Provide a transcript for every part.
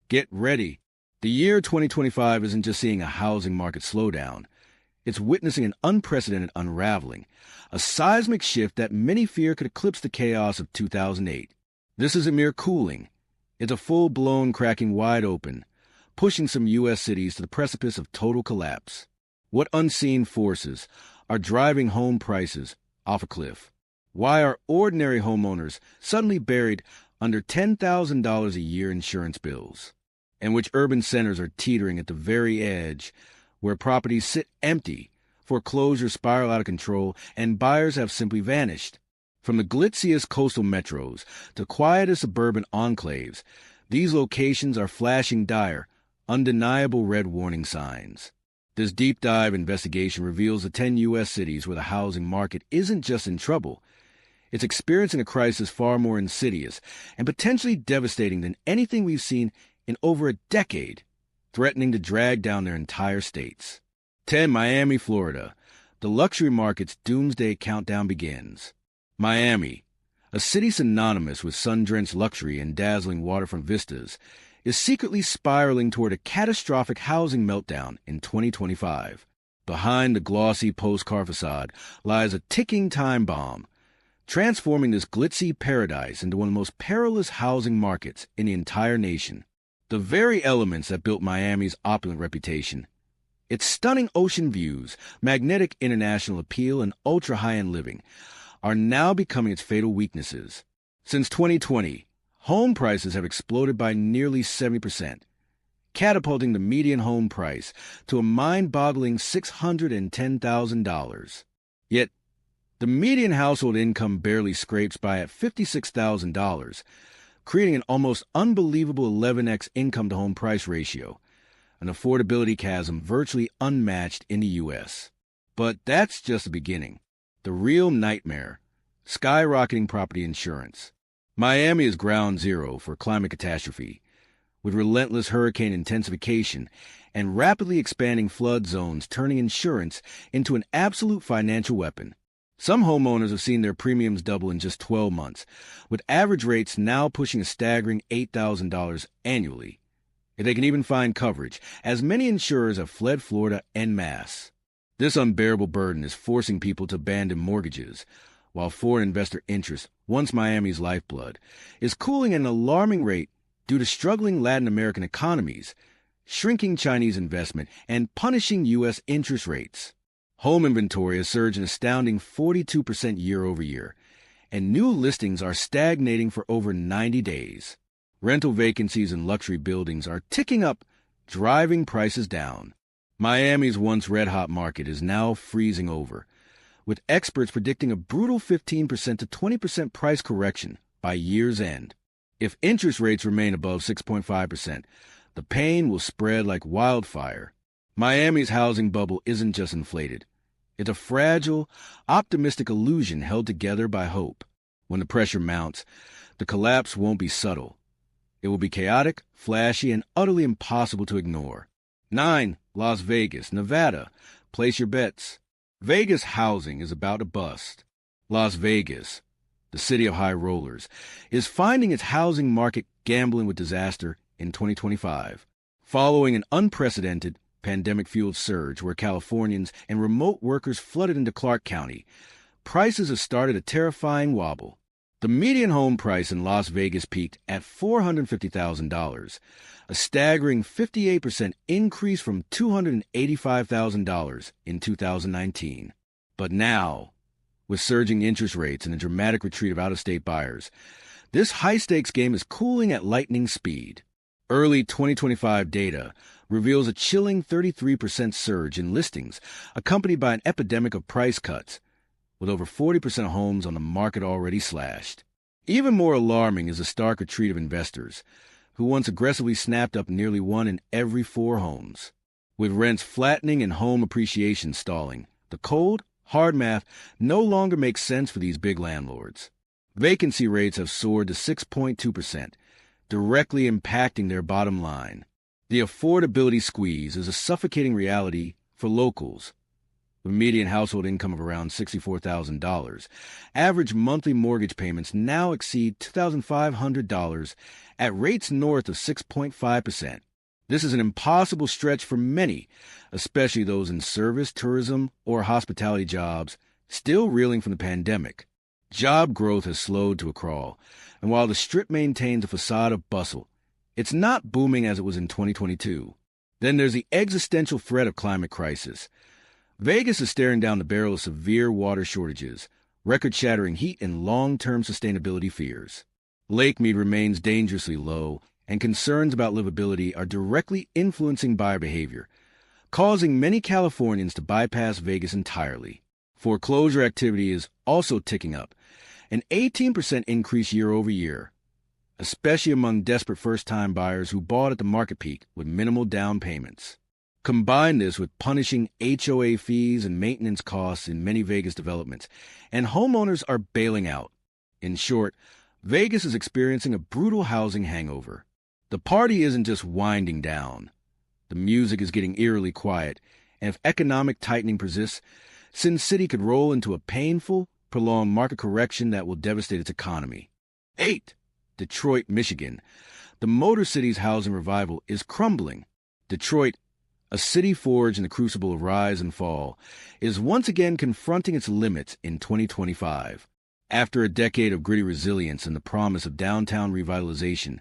Get ready. The year 2025 isn't just seeing a housing market slowdown. It's witnessing an unprecedented unraveling, a seismic shift that many fear could eclipse the chaos of 2008. This isn't mere cooling. It's a full-blown cracking wide open, pushing some U.S. cities to the precipice of total collapse. What unseen forces are driving home prices off a cliff? Why are ordinary homeowners suddenly buried under $10,000 a year insurance bills? And which urban centers are teetering at the very edge, where properties sit empty, foreclosures spiral out of control, and buyers have simply vanished? From the glitziest coastal metros to quietest suburban enclaves, these locations are flashing dire, undeniable red warning signs. This deep dive investigation reveals the 10 U.S. cities where the housing market isn't just in trouble. It's experiencing a crisis far more insidious and potentially devastating than anything we've seen in over a decade, threatening to drag down their entire states. 10. Miami, Florida. The luxury market's doomsday countdown begins. Miami, a city synonymous with sun-drenched luxury and dazzling waterfront vistas, is secretly spiraling toward a catastrophic housing meltdown in 2025. Behind the glossy postcard facade lies a ticking time bomb, transforming this glitzy paradise into one of the most perilous housing markets in the entire nation. The very elements that built Miami's opulent reputation, its stunning ocean views, magnetic international appeal, and ultra-high-end living, are now becoming its fatal weaknesses. Since 2020, home prices have exploded by nearly 70%, catapulting the median home price to a mind-boggling $610,000. Yet, the median household income barely scrapes by at $56,000, creating an almost unbelievable 11x income-to-home price ratio, an affordability chasm virtually unmatched in the U.S. But that's just the beginning. The real nightmare: skyrocketing property insurance. Miami is ground zero for climate catastrophe, with relentless hurricane intensification and rapidly expanding flood zones turning insurance into an absolute financial weapon. Some homeowners have seen their premiums double in just 12 months, with average rates now pushing a staggering $8,000 annually. If they can even find coverage, as many insurers have fled Florida en masse. This unbearable burden is forcing people to abandon mortgages, while foreign investor interest, once Miami's lifeblood, is cooling at an alarming rate due to struggling Latin American economies, shrinking Chinese investment, and punishing U.S. interest rates. Home inventory has surged an astounding 42% year over year, and new listings are stagnating for over 90 days. Rental vacancies in luxury buildings are ticking up, driving prices down. Miami's once red-hot market is now freezing over, with experts predicting a brutal 15% to 20% price correction by year's end. If interest rates remain above 6.5%, the pain will spread like wildfire. Miami's housing bubble isn't just inflated. It's a fragile, optimistic illusion held together by hope. When the pressure mounts, the collapse won't be subtle. It will be chaotic, flashy, and utterly impossible to ignore. 9. Las Vegas, Nevada. Place your bets. Vegas housing is about to bust. Las Vegas, the city of high rollers, is finding its housing market gambling with disaster in 2025. Following an unprecedented pandemic-fueled surge where Californians and remote workers flooded into Clark County, prices have started a terrifying wobble. The median home price in Las Vegas peaked at $450,000, a staggering 58% increase from $285,000 in 2019. But now, with surging interest rates and a dramatic retreat of out-of-state buyers, this high-stakes game is cooling at lightning speed. Early 2025 data reveals a chilling 33% surge in listings, accompanied by an epidemic of price cuts, with over 40% of homes on the market already slashed. Even more alarming is the stark retreat of investors, who once aggressively snapped up nearly 1 in every 4 homes. With rents flattening and home appreciation stalling, the cold, hard math no longer makes sense for these big landlords. Vacancy rates have soared to 6.2%, directly impacting their bottom line. The affordability squeeze is a suffocating reality for locals, With a median household income of around $64,000, average monthly mortgage payments now exceed $2,500 at rates north of 6.5%. This is an impossible stretch for many, especially those in service, tourism, or hospitality jobs, still reeling from the pandemic. Job growth has slowed to a crawl, and while the Strip maintains a facade of bustle, it's not booming as it was in 2022. Then there's the existential threat of climate crisis. Vegas is staring down the barrel of severe water shortages, record-shattering heat, and long-term sustainability fears. Lake mead remains dangerously low, and concerns about livability are directly influencing buyer behavior, causing many Californians to bypass Vegas entirely. Foreclosure activity is also ticking up, an 18% increase year over year, especially among desperate first-time buyers who bought at the market peak with minimal down payments. Combine this with punishing HOA fees and maintenance costs in many Vegas developments, and homeowners are bailing out. In short, Vegas is experiencing a brutal housing hangover. The party isn't just winding down. The music is getting eerily quiet, and if economic tightening persists, Sin City could roll into a painful, prolonged market correction that will devastate its economy. 8. Detroit, Michigan. The Motor City's housing revival is crumbling. Detroit, a city forged in the crucible of rise and fall, is once again confronting its limits in 2025. After a decade of gritty resilience and the promise of downtown revitalization,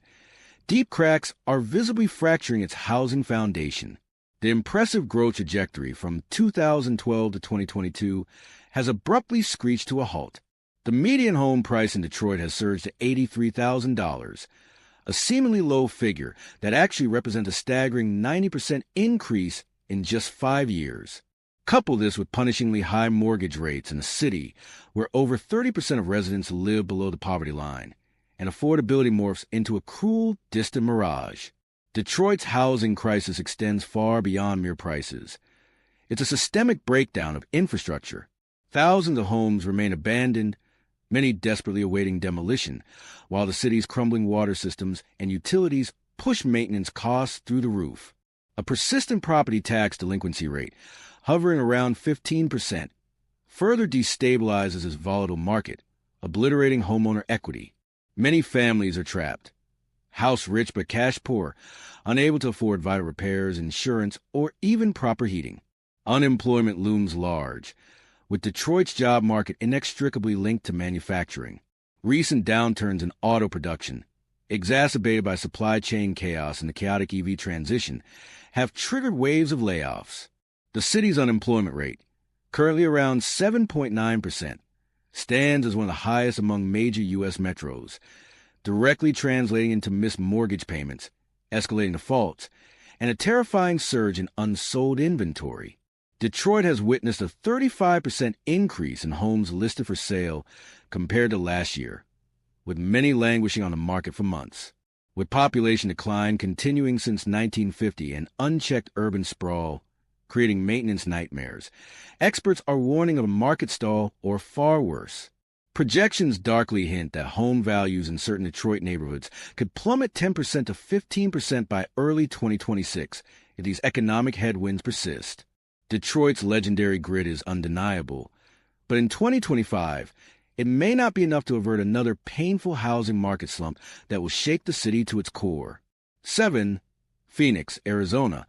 deep cracks are visibly fracturing its housing foundation. The impressive growth trajectory from 2012 to 2022 has abruptly screeched to a halt. The median home price in Detroit has surged to $83,000, a seemingly low figure that actually represents a staggering 90% increase in just 5 years. Couple this with punishingly high mortgage rates in a city where over 30% of residents live below the poverty line, and affordability morphs into a cruel, distant mirage. Detroit's housing crisis extends far beyond mere prices. It's a systemic breakdown of infrastructure. Thousands of homes remain abandoned, many desperately awaiting demolition, while the city's crumbling water systems and utilities push maintenance costs through the roof. A persistent property tax delinquency rate, hovering around 15%, further destabilizes this volatile market, obliterating homeowner equity. Many families are trapped, house rich but cash poor, unable to afford vital repairs, insurance, or even proper heating. Unemployment looms large, with Detroit's job market inextricably linked to manufacturing. Recent downturns in auto production, exacerbated by supply chain chaos and the chaotic EV transition, have triggered waves of layoffs. The city's unemployment rate, currently around 7.9%, stands as one of the highest among major U.S. metros, directly translating into missed mortgage payments, escalating defaults, and a terrifying surge in unsold inventory. Detroit has witnessed a 35% increase in homes listed for sale compared to last year, with many languishing on the market for months. With population decline continuing since 1950 and unchecked urban sprawl creating maintenance nightmares, experts are warning of a market stall or far worse. Projections darkly hint that home values in certain Detroit neighborhoods could plummet 10% to 15% by early 2026 if these economic headwinds persist. Detroit's legendary grit is undeniable, but in 2025, it may not be enough to avert another painful housing market slump that will shake the city to its core. 7. Phoenix, Arizona.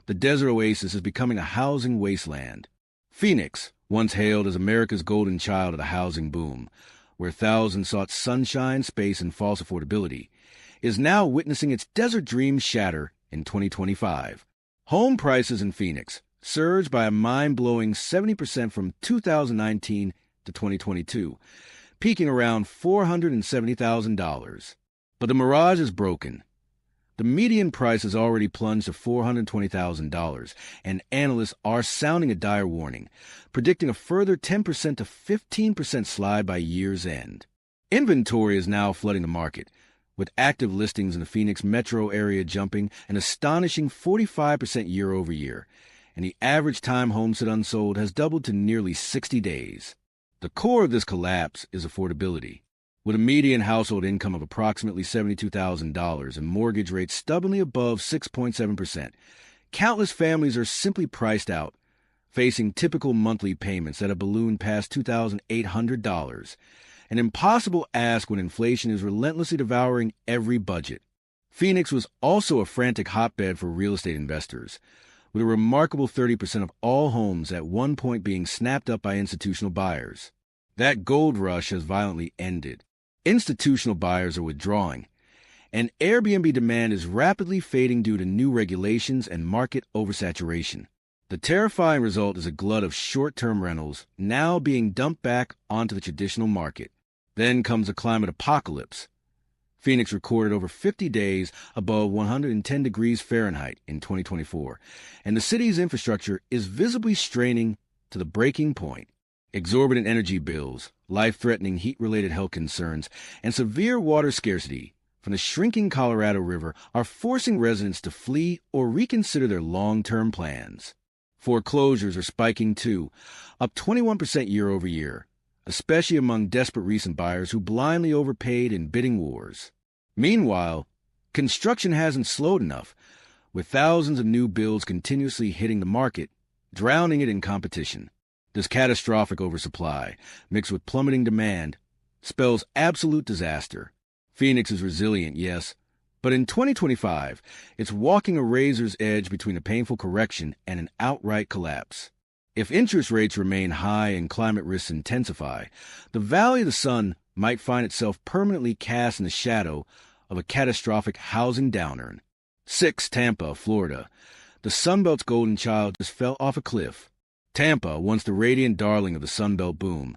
The desert oasis is becoming a housing wasteland. Phoenix, once hailed as America's golden child of the housing boom, where thousands sought sunshine, space, and false affordability, is now witnessing its desert dreams shatter in 2025. Home prices in Phoenix surged by a mind-blowing 70% from 2019 to 2022, peaking around $470,000. But the mirage is broken. The median price has already plunged to $420,000, and analysts are sounding a dire warning, predicting a further 10% to 15% slide by year's end. Inventory is now flooding the market, with active listings in the Phoenix metro area jumping an astonishing 45% year over year, and the average time homes sit unsold has doubled to nearly 60 days. The core of this collapse is affordability. With a median household income of approximately $72,000 and mortgage rates stubbornly above 6.7%, countless families are simply priced out, facing typical monthly payments that have ballooned past $2,800, an impossible ask when inflation is relentlessly devouring every budget. Phoenix was also a frantic hotbed for real estate investors, with a remarkable 30% of all homes at one point being snapped up by institutional buyers. That gold rush has violently ended. Institutional buyers are withdrawing, and Airbnb demand is rapidly fading due to new regulations and market oversaturation. The terrifying result is a glut of short-term rentals now being dumped back onto the traditional market. Then comes a climate apocalypse. Phoenix recorded over 50 days above 110 degrees Fahrenheit in 2024, and the city's infrastructure is visibly straining to the breaking point. Exorbitant energy bills, life-threatening heat-related health concerns, and severe water scarcity from the shrinking Colorado River are forcing residents to flee or reconsider their long-term plans. Foreclosures are spiking too, up 21% year over year, especially among desperate recent buyers who blindly overpaid in bidding wars. Meanwhile, construction hasn't slowed enough, with thousands of new builds continuously hitting the market, drowning it in competition. This catastrophic oversupply, mixed with plummeting demand, spells absolute disaster. Phoenix is resilient, yes, but in 2025, it's walking a razor's edge between a painful correction and an outright collapse. If interest rates remain high and climate risks intensify, the Valley of the Sun might find itself permanently cast in the shadow of a catastrophic housing downturn. 6. Tampa, Florida. The Sunbelt's golden child just fell off a cliff. Tampa, once the radiant darling of the Sunbelt boom,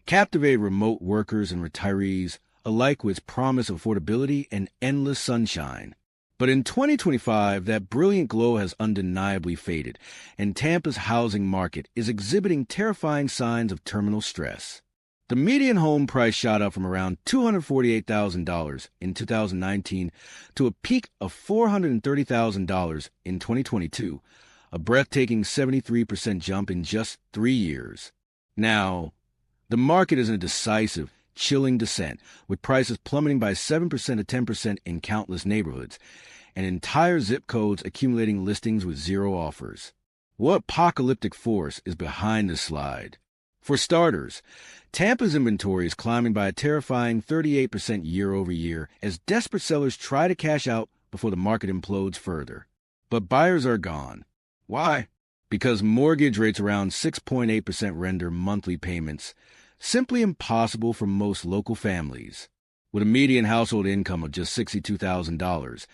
captivated remote workers and retirees alike with its promise of affordability and endless sunshine. But in 2025, that brilliant glow has undeniably faded, and Tampa's housing market is exhibiting terrifying signs of terminal stress. The median home price shot up from around $248,000 in 2019 to a peak of $430,000 in 2022, a breathtaking 73% jump in just 3 years. Now, the market is in a decisive, chilling descent, with prices plummeting by 7% to 10% in countless neighborhoods, and entire zip codes accumulating listings with zero offers. What apocalyptic force is behind this slide? For starters, Tampa's inventory is climbing by a terrifying 38% year over year as desperate sellers try to cash out before the market implodes further. But buyers are gone. Why? Because mortgage rates around 6.8% render monthly payments simply impossible for most local families. With a median household income of just $62,000,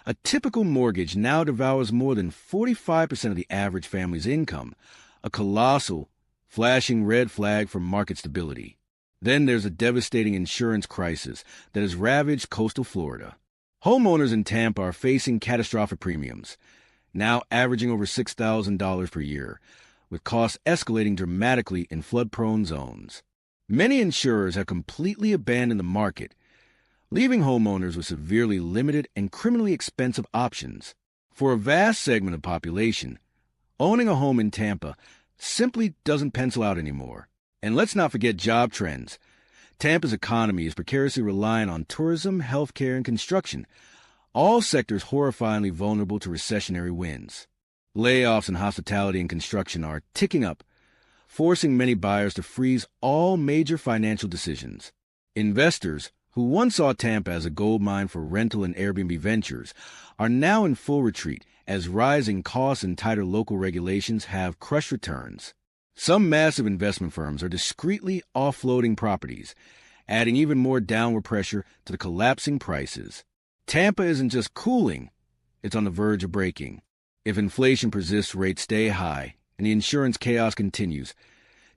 a typical mortgage now devours more than 45% of the average family's income, a colossal, flashing red flag for market stability. Then there's a devastating insurance crisis that has ravaged coastal Florida. Homeowners in Tampa are facing catastrophic premiums, now averaging over $6,000 per year, with costs escalating dramatically in flood-prone zones. Many insurers have completely abandoned the market, leaving homeowners with severely limited and criminally expensive options. For a vast segment of the population, owning a home in Tampa simply doesn't pencil out anymore. And let's not forget job trends. Tampa's economy is precariously reliant on tourism, healthcare, and construction, all sectors horrifyingly vulnerable to recessionary winds. Layoffs in hospitality and construction are ticking up, forcing many buyers to freeze all major financial decisions. Investors, who once saw Tampa as a goldmine for rental and Airbnb ventures, are now in full retreat as rising costs and tighter local regulations have crushed returns. Some massive investment firms are discreetly offloading properties, adding even more downward pressure to the collapsing prices. Tampa isn't just cooling, it's on the verge of breaking. If inflation persists, rates stay high, and the insurance chaos continues,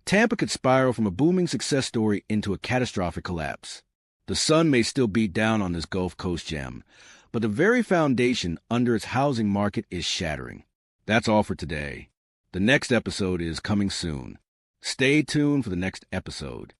Tampa could spiral from a booming success story into a catastrophic collapse. The sun may still beat down on this Gulf Coast gem, but the very foundation under its housing market is shattering. That's all for today. The next episode is coming soon. Stay tuned for the next episode.